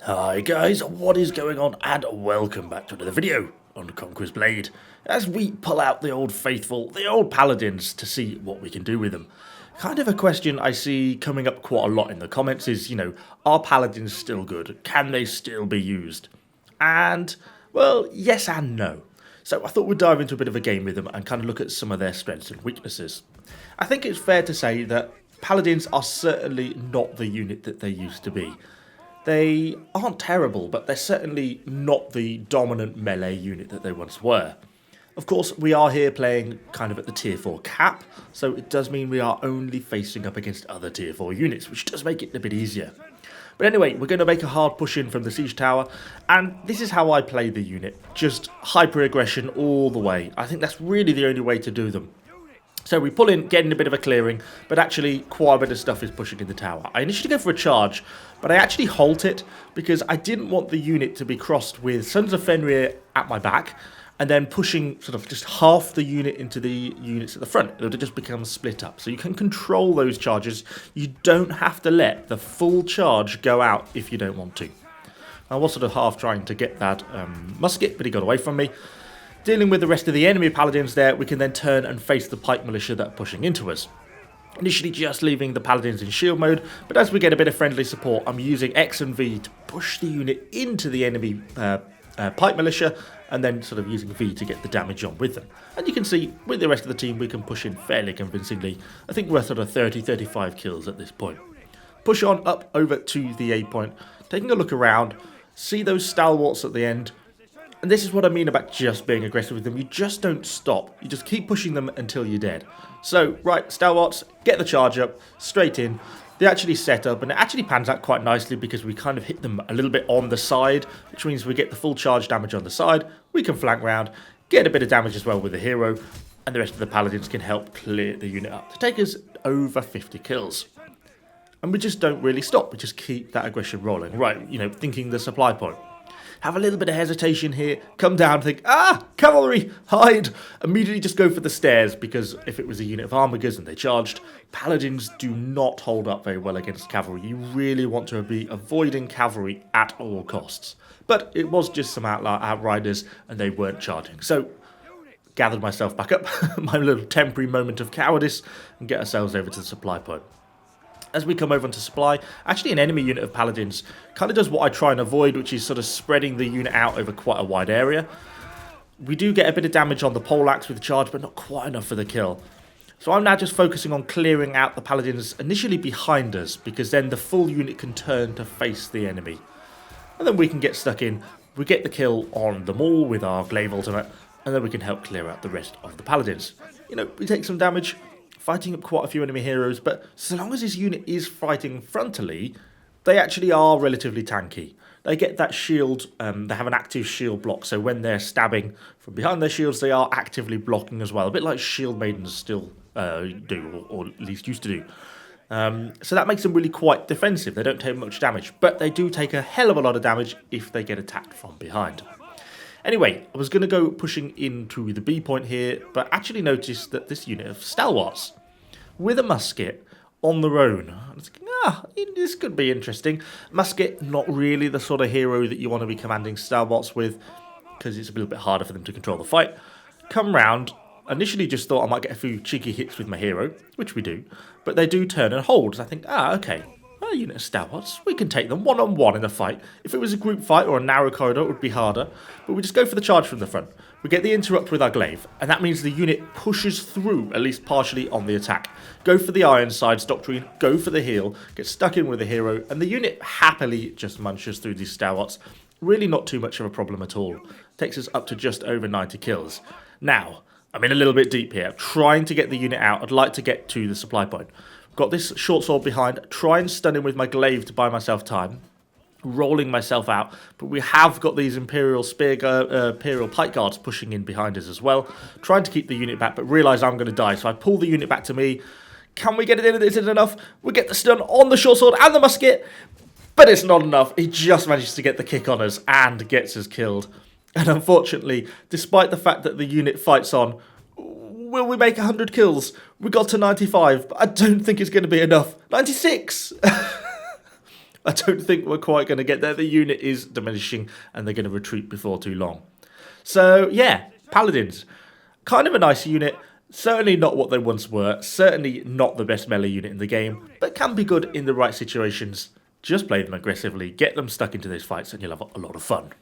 Hi guys, what is going on, and welcome back to another video on Conqueror's Blade as we pull out the old faithful, the old Paladins, to see what we can do with them. Kind of a question I see coming up quite a lot in the comments is, are Paladins still good? Can they still be used? And, well, yes and no. So I thought we'd dive into a bit of a game with them and kind of look at some of their strengths and weaknesses. I think it's fair to say that Paladins are certainly not the unit that they used to be. They aren't terrible, but they're certainly not the dominant melee unit that they once were. Of course, we are here playing kind of at the tier 4 cap, so it does mean we are only facing up against other tier 4 units, which does make it a bit easier. But anyway, we're going to make a hard push in from the siege tower, and this is how I play the unit. Just hyper aggression all the way. I think that's really the only way to do them. So we pull in, getting a bit of a clearing, but actually quite a bit of stuff is pushing in the tower. I initially go for a charge, but I actually halt it because I didn't want the unit to be crossed with Sons of Fenrir at my back and then pushing sort of just half the unit into the units at the front. It would just become split up. So you can control those charges. You don't have to let the full charge go out if you don't want to. I was sort of half trying to get that musket, but he got away from me. Dealing with the rest of the enemy Paladins there, we can then turn and face the pike militia that are pushing into us. Initially just leaving the Paladins in shield mode, but as we get a bit of friendly support, I'm using X and V to push the unit into the enemy pike militia, and then sort of using V to get the damage on with them. And you can see, with the rest of the team, we can push in fairly convincingly. I think we're sort of 30-35 kills at this point. Push on up over to the A point, taking a look around, see those stalwarts at the end. And this is what I mean about just being aggressive with them. You just don't stop. You just keep pushing them until you're dead. So, right, stalwarts, get the charge up, straight in. They actually set up, and it actually pans out quite nicely because we kind of hit them a little bit on the side, which means we get the full charge damage on the side. We can flank round, get a bit of damage as well with the hero, and the rest of the Paladins can help clear the unit up to take us over 50 kills. And we just don't really stop. We just keep that aggression rolling. Right, thinking the supply point. Have a little bit of hesitation here, come down, think, cavalry, hide! Immediately just go for the stairs, because if it was a unit of armigers and they charged, Paladins do not hold up very well against cavalry. You really want to be avoiding cavalry at all costs. But it was just some outriders, and they weren't charging. So, gathered myself back up, my little temporary moment of cowardice, and get ourselves over to the supply point. As we come over onto supply, actually an enemy unit of Paladins kind of does what I try and avoid, which is sort of spreading the unit out over quite a wide area. We do get a bit of damage on the poleaxe with the charge, but not quite enough for the kill. So I'm now just focusing on clearing out the Paladins initially behind us, because then the full unit can turn to face the enemy. And then we can get stuck in, we get the kill on the Maul with our glaive ultimate, and then we can help clear out the rest of the Paladins. We take some damage, fighting up quite a few enemy heroes, but so long as his unit is fighting frontally, they actually are relatively tanky. They get that shield, they have an active shield block, so when they're stabbing from behind their shields, they are actively blocking as well, a bit like shield maidens still do, or at least used to do. So that makes them really quite defensive. They don't take much damage, but they do take a hell of a lot of damage if they get attacked from behind. Anyway, I was going to go pushing into the B point here, but actually noticed that this unit of stalwarts with a musket on their own. I was thinking, this could be interesting. Musket, not really the sort of hero that you want to be commanding stalwarts with, because it's a little bit harder for them to control the fight. Come round, initially just thought I might get a few cheeky hits with my hero, which we do, but they do turn and hold. So I think, okay. A unit of stalwarts, we can take them one-on-one in a fight. If it was a group fight or a narrow corridor, it would be harder, but we just go for the charge from the front. We get the interrupt with our glaive, and that means the unit pushes through, at least partially, on the attack. Go for the Ironsides doctrine, go for the heal, get stuck in with the hero, and the unit happily just munches through these stalwarts. Really not too much of a problem at all. Takes us up to just over 90 kills. Now, I'm in a little bit deep here, trying to get the unit out. I'd like to get to the supply point. Got this short sword behind, try and stun him with my glaive to buy myself time, rolling myself out, but we have got these Imperial Pike Guards pushing in behind us as well, trying to keep the unit back, but realise I'm going to die, so I pull the unit back to me. Can we get it in? Is it enough? We get the stun on the short sword and the musket, but it's not enough. He just manages to get the kick on us and gets us killed. And unfortunately, despite the fact that the unit fights on, will we make 100 kills? We got to 95, but I don't think it's going to be enough. 96! I don't think we're quite going to get there. The unit is diminishing and they're going to retreat before too long. So yeah, Paladins, kind of a nice unit. Certainly not what they once were. Certainly not the best melee unit in the game, but can be good in the right situations. Just play them aggressively, get them stuck into those fights, and you'll have a lot of fun.